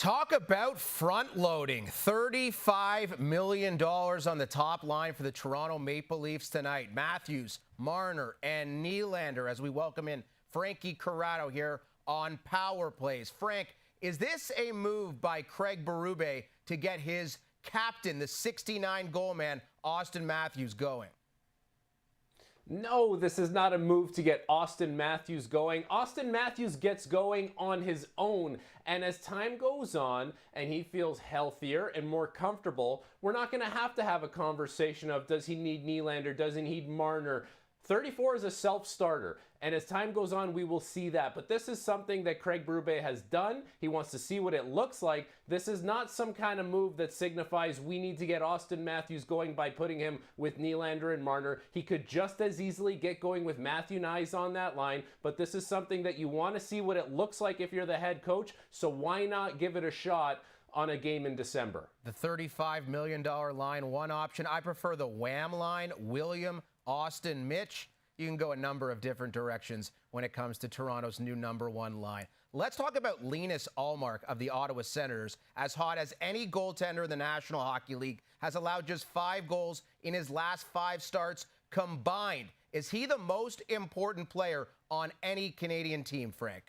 Talk about front loading. $35 million on the top line for the Toronto Maple Leafs tonight. Matthews, Marner, and Nylander as we welcome in Frankie Corrado here on Power Plays. Frank, is this a move by Craig Berube to get his captain, the 69-goal man, Auston Matthews, going? No, this is not a move to get Auston Matthews going. Auston Matthews gets going on his own. And as time goes on and he feels healthier and more comfortable, we're not going to have a conversation of does he need Nylander, does he need Marner. 34 is a self-starter, and as time goes on, we will see that. But this is something that Craig Berube has done. He wants to see what it looks like. This is not some kind of move that signifies we need to get Auston Matthews going by putting him with Nylander and Marner. He could just as easily get going with Matthew Knies on that line, but this is something that you want to see what it looks like if you're the head coach, so why not give it a shot on a game in December? The $35 million line, one option. I prefer the Wham line, William, Austin, Mitch. You can go a number of different directions when it comes to Toronto's new #1 line. Let's talk about Linus Ullmark of the Ottawa Senators. As hot as any goaltender in the National Hockey League, has allowed just 5 goals in his last 5 starts combined. Is he the most important player on any Canadian team, Frank?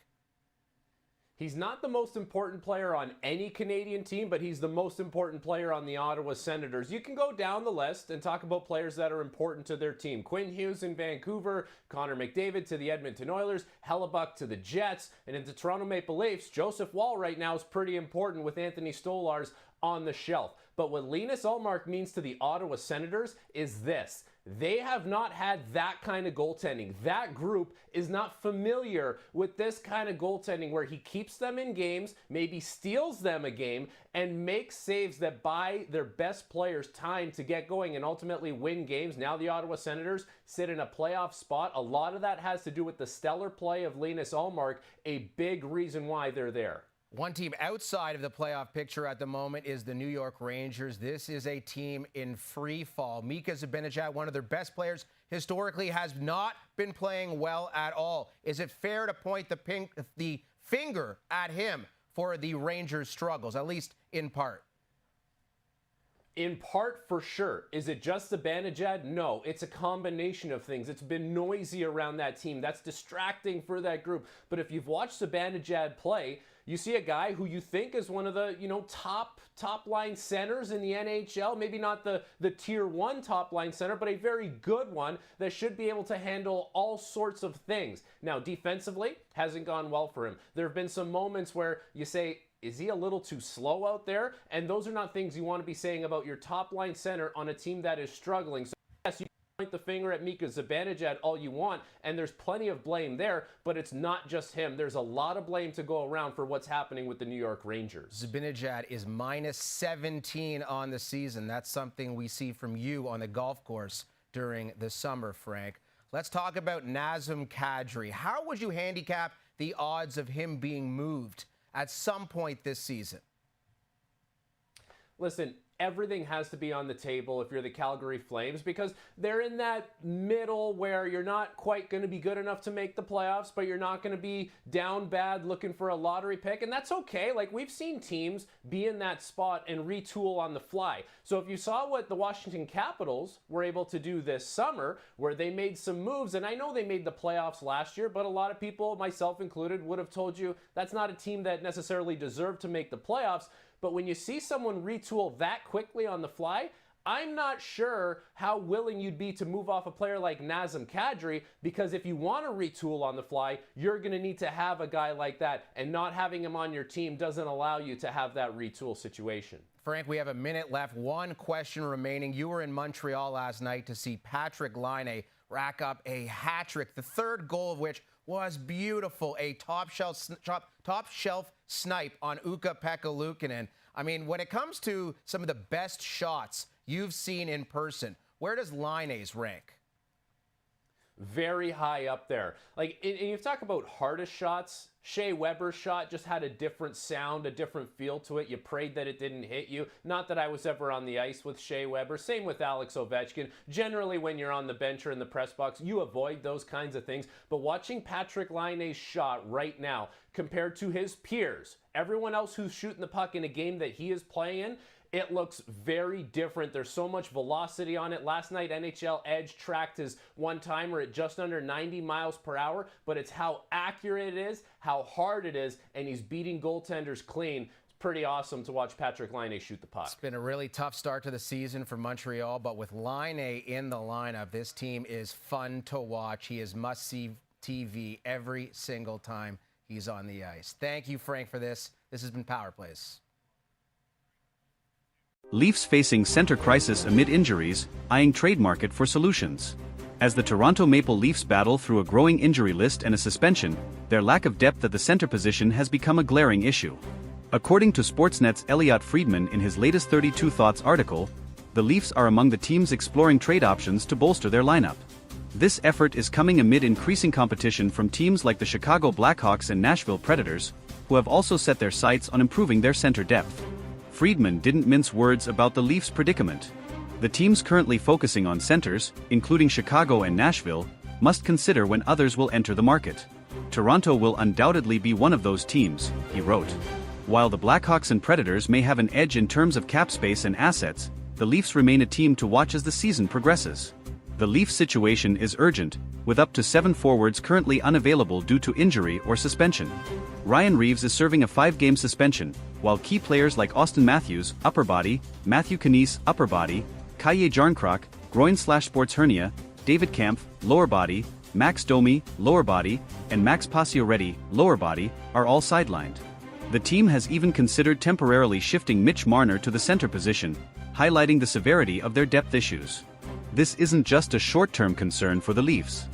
He's not the most important player on any Canadian team, but he's the most important player on the Ottawa Senators. You can go down the list and talk about players that are important to their team. Quinn Hughes in Vancouver, Connor McDavid to the Edmonton Oilers, Hellebuck to the Jets, and into Toronto Maple Leafs, Joseph Woll right now is pretty important with Anthony Stolarz on the shelf. But what Linus Ullmark means to the Ottawa Senators is this. They have not had that kind of goaltending. That group is not familiar with this kind of goaltending where he keeps them in games, maybe steals them a game, and makes saves that buy their best players time to get going and ultimately win games. Now the Ottawa Senators sit in a playoff spot. A lot of that has to do with the stellar play of Linus Ullmark, a big reason why they're there. One team outside of the playoff picture at the moment is the New York Rangers. This is a team in free fall. Mika Zibanejad, one of their best players historically, has not been playing well at all. Is it fair to point the finger at him for the Rangers' struggles, at least in part? In part, for sure. Is it just Zibanejad? No, it's a combination of things. It's been noisy around that team. That's distracting for that group. But if you've watched Zibanejad play, you see a guy who you think is one of the, top line centers in the NHL. Maybe not the tier 1 top line center, but a very good one that should be able to handle all sorts of things. Now, defensively, hasn't gone well for him. There have been some moments where you say, is he a little too slow out there? And those are not things you want to be saying about your top line center on a team that is struggling. So yes, you can point the finger at Mika Zibanejad all you want, and there's plenty of blame there, but it's not just him. There's a lot of blame to go around for what's happening with the New York Rangers. Zibanejad is minus 17 on the season. That's something we see from you on the golf course during the summer, Frank. Let's talk about Nazem Kadri. How would you handicap the odds of him being moved at some point this season? Listen, everything has to be on the table if you're the Calgary Flames, because they're in that middle where you're not quite going to be good enough to make the playoffs, but you're not going to be down bad looking for a lottery pick, and that's okay. Like, we've seen teams be in that spot and retool on the fly. So if you saw what the Washington Capitals were able to do this summer, where they made some moves, and I know they made the playoffs last year, but a lot of people, myself included, would have told you that's not a team that necessarily deserved to make the playoffs. But when you see someone retool that quickly on the fly, I'm not sure how willing you'd be to move off a player like Nazem Kadri, because if you want to retool on the fly, you're going to need to have a guy like that, and not having him on your team doesn't allow you to have that retool situation. Frank, we have a minute left. One question remaining. You were in Montreal last night to see Patrik Laine rack up a hat trick, the third goal of which was beautiful, a top shelf snipe on Ukko-Pekka Luukkonen. I mean, when it comes to some of the best shots you've seen in person, where does Laine's rank? Very high up there. Like, and you talk about hardest shots, Shea Weber's shot just had a different sound, a different feel to it. You prayed that it didn't hit you. Not that I was ever on the ice with Shea Weber. Same with Alex Ovechkin. Generally, when you're on the bench or in the press box, you avoid those kinds of things. But watching Patrik Laine's shot right now compared to his peers, everyone else who's shooting the puck in a game that he is playing in, it looks very different. There's so much velocity on it. Last night, NHL Edge tracked his one-timer at just under 90 miles per hour, but it's how accurate it is, how hard it is, and he's beating goaltenders clean. It's pretty awesome to watch Patrik Laine shoot the puck. It's been a really tough start to the season for Montreal, but with Laine in the lineup, this team is fun to watch. He is must-see TV every single time he's on the ice. Thank you, Frank, for this. This has been Power Plays. Leafs facing center crisis amid injuries, eyeing trade market for solutions. As the Toronto Maple Leafs battle through a growing injury list and a suspension, their lack of depth at the center position has become a glaring issue. According to Sportsnet's Elliotte Friedman in his latest 32 Thoughts article, the Leafs are among the teams exploring trade options to bolster their lineup. This effort is coming amid increasing competition from teams like the Chicago Blackhawks and Nashville Predators, who have also set their sights on improving their center depth. Friedman didn't mince words about the Leafs' predicament. The teams currently focusing on centers, including Chicago and Nashville, must consider when others will enter the market. Toronto will undoubtedly be one of those teams, he wrote. While the Blackhawks and Predators may have an edge in terms of cap space and assets, the Leafs remain a team to watch as the season progresses. The Leafs situation is urgent, with up to 7 forwards currently unavailable due to injury or suspension. Ryan Reeves is serving a 5-game suspension, while key players like Auston Matthews, upper body, Matthew Knies, upper body, Kaje Jarnkrok, groin/sports hernia, David Kampf, lower body, Max Domi, lower body, and Max Pacioretty, lower body, are all sidelined. The team has even considered temporarily shifting Mitch Marner to the center position, highlighting the severity of their depth issues. This isn't just a short-term concern for the Leafs.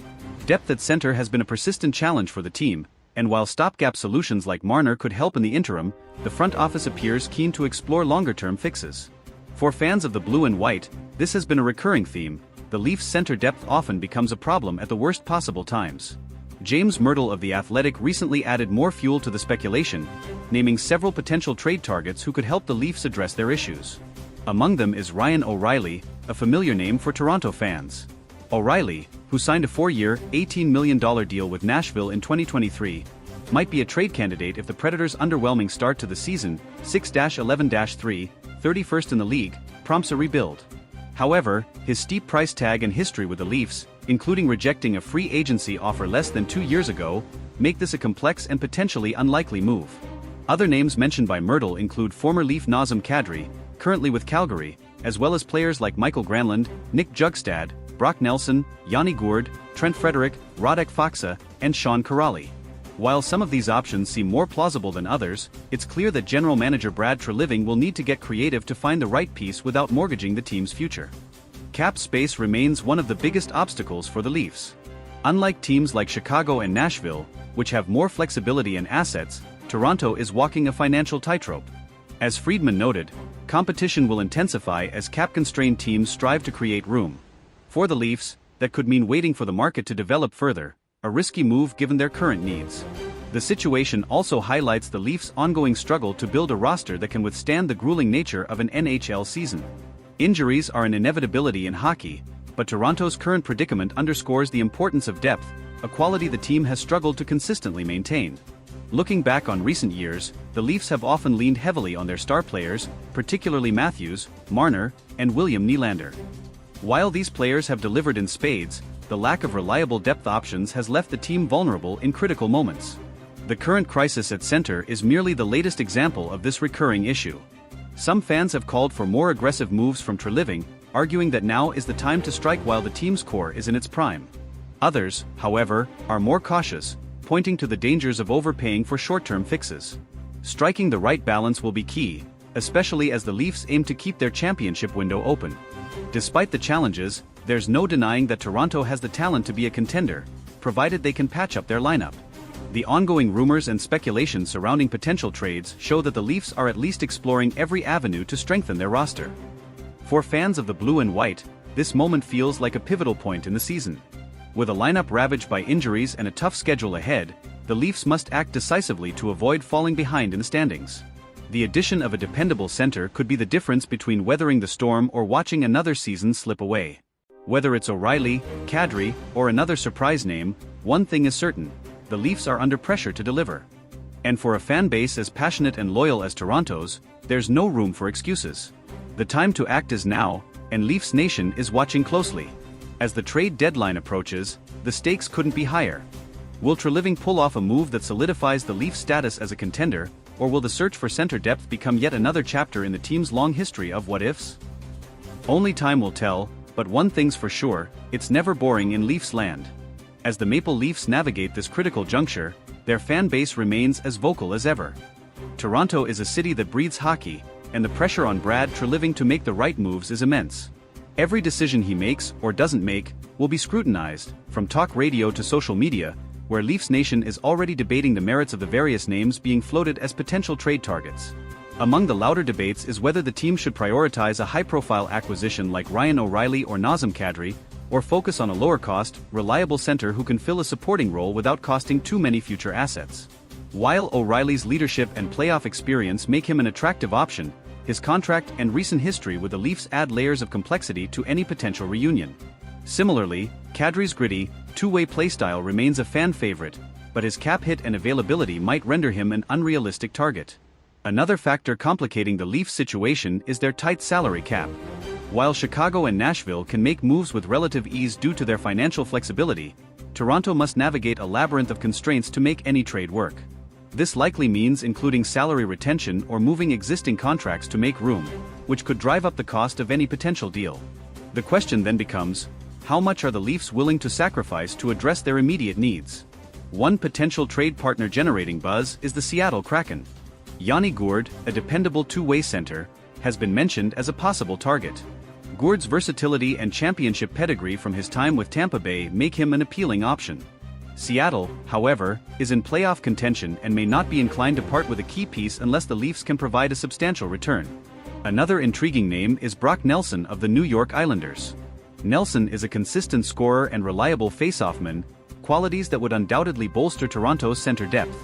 Depth at center has been a persistent challenge for the team, and while stopgap solutions like Marner could help in the interim, the front office appears keen to explore longer-term fixes. For fans of the blue and white, this has been a recurring theme. The Leafs' center depth often becomes a problem at the worst possible times. James Myrtle of The Athletic recently added more fuel to the speculation, naming several potential trade targets who could help the Leafs address their issues. Among them is Ryan O'Reilly, a familiar name for Toronto fans. O'Reilly, who signed a 4-year, $18 million deal with Nashville in 2023, might be a trade candidate if the Predators' underwhelming start to the season, 6-11-3, 31st in the league, prompts a rebuild. However, his steep price tag and history with the Leafs, including rejecting a free agency offer less than 2 years ago, make this a complex and potentially unlikely move. Other names mentioned by Myrtle include former Leaf Nazem Kadri, currently with Calgary, as well as players like Michael Granlund, Nick Jugstad, Brock Nelson, Yanni Gourde, Trent Frederic, Radek Faksa, and Sean Kuraly. While some of these options seem more plausible than others, it's clear that general manager Brad Treliving will need to get creative to find the right piece without mortgaging the team's future. Cap space remains one of the biggest obstacles for the Leafs. Unlike teams like Chicago and Nashville, which have more flexibility and assets, Toronto is walking a financial tightrope. As Friedman noted, competition will intensify as cap-constrained teams strive to create room. For the Leafs, that could mean waiting for the market to develop further, a risky move given their current needs. The situation also highlights the Leafs' ongoing struggle to build a roster that can withstand the grueling nature of an NHL season. Injuries are an inevitability in hockey, but Toronto's current predicament underscores the importance of depth, a quality the team has struggled to consistently maintain. Looking back on recent years, the Leafs have often leaned heavily on their star players, particularly Matthews, Marner, and William Nylander. While these players have delivered in spades, the lack of reliable depth options has left the team vulnerable in critical moments. The current crisis at center is merely the latest example of this recurring issue. Some fans have called for more aggressive moves from Treliving, arguing that now is the time to strike while the team's core is in its prime. Others, however, are more cautious, pointing to the dangers of overpaying for short-term fixes. Striking the right balance will be key, especially as the Leafs aim to keep their championship window open. Despite the challenges, there's no denying that Toronto has the talent to be a contender, provided they can patch up their lineup. The ongoing rumors and speculation surrounding potential trades show that the Leafs are at least exploring every avenue to strengthen their roster. For fans of the blue and white, this moment feels like a pivotal point in the season. With a lineup ravaged by injuries and a tough schedule ahead, the Leafs must act decisively to avoid falling behind in the standings. The addition of a dependable center could be the difference between weathering the storm or watching another season slip away. Whether it's O'Reilly, Kadri, or another surprise name, one thing is certain: the Leafs are under pressure to deliver. And for a fan base as passionate and loyal as Toronto's, there's no room for excuses. The time to act is now, and Leafs Nation is watching closely. As the trade deadline approaches, the stakes couldn't be higher. Will Treliving pull off a move that solidifies the Leafs' status as a contender, or will the search for center depth become yet another chapter in the team's long history of what-ifs? Only time will tell, but one thing's for sure, it's never boring in Leafs land. As the Maple Leafs navigate this critical juncture, their fan base remains as vocal as ever. Toronto is a city that breathes hockey, and the pressure on Brad Treliving to make the right moves is immense. Every decision he makes, or doesn't make, will be scrutinized, from talk radio to social media, where Leafs Nation is already debating the merits of the various names being floated as potential trade targets. Among the louder debates is whether the team should prioritize a high-profile acquisition like Ryan O'Reilly or Nazem Kadri, or focus on a lower-cost, reliable center who can fill a supporting role without costing too many future assets. While O'Reilly's leadership and playoff experience make him an attractive option, his contract and recent history with the Leafs add layers of complexity to any potential reunion. Similarly, Kadri's gritty, two-way playstyle remains a fan favorite, but his cap hit and availability might render him an unrealistic target. Another factor complicating the Leafs situation is their tight salary cap. While Chicago and Nashville can make moves with relative ease due to their financial flexibility, Toronto must navigate a labyrinth of constraints to make any trade work. This likely means including salary retention or moving existing contracts to make room, which could drive up the cost of any potential deal. The question then becomes, how much are the Leafs willing to sacrifice to address their immediate needs? One potential trade partner generating buzz is the Seattle Kraken. Yanni Gourde, a dependable two-way center, has been mentioned as a possible target. Gourde's versatility and championship pedigree from his time with Tampa Bay make him an appealing option. Seattle, however, is in playoff contention and may not be inclined to part with a key piece unless the Leafs can provide a substantial return. Another intriguing name is Brock Nelson of the New York Islanders. Nelson is a consistent scorer and reliable faceoff-man, qualities that would undoubtedly bolster Toronto's center depth.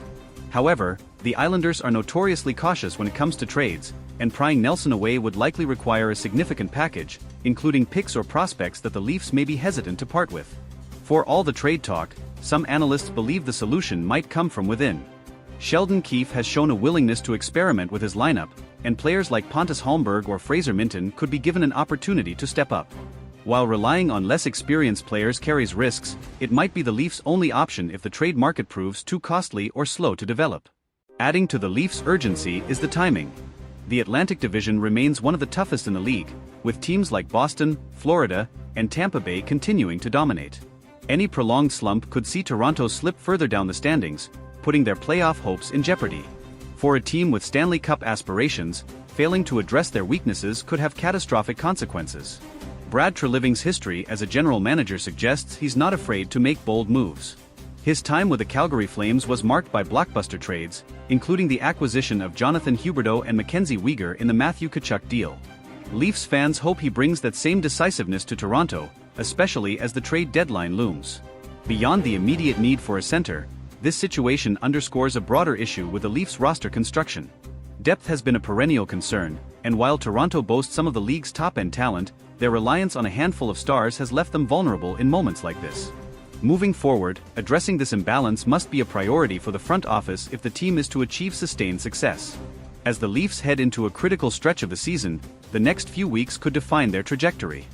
However, the Islanders are notoriously cautious when it comes to trades, and prying Nelson away would likely require a significant package, including picks or prospects that the Leafs may be hesitant to part with. For all the trade talk, some analysts believe the solution might come from within. Sheldon Keefe has shown a willingness to experiment with his lineup, and players like Pontus Holmberg or Fraser Minton could be given an opportunity to step up. While relying on less experienced players carries risks, it might be the Leafs' only option if the trade market proves too costly or slow to develop. Adding to the Leafs' urgency is the timing. The Atlantic Division remains one of the toughest in the league, with teams like Boston, Florida, and Tampa Bay continuing to dominate. Any prolonged slump could see Toronto slip further down the standings, putting their playoff hopes in jeopardy. For a team with Stanley Cup aspirations, failing to address their weaknesses could have catastrophic consequences. Brad Treliving's history as a general manager suggests he's not afraid to make bold moves. His time with the Calgary Flames was marked by blockbuster trades, including the acquisition of Jonathan Huberdeau and Mackenzie Weegar in the Matthew Tkachuk deal. Leafs fans hope he brings that same decisiveness to Toronto, especially as the trade deadline looms. Beyond the immediate need for a center, this situation underscores a broader issue with the Leafs roster construction. Depth has been a perennial concern, and while Toronto boasts some of the league's top-end talent, their reliance on a handful of stars has left them vulnerable in moments like this. Moving forward, addressing this imbalance must be a priority for the front office if the team is to achieve sustained success. As the Leafs head into a critical stretch of the season, the next few weeks could define their trajectory.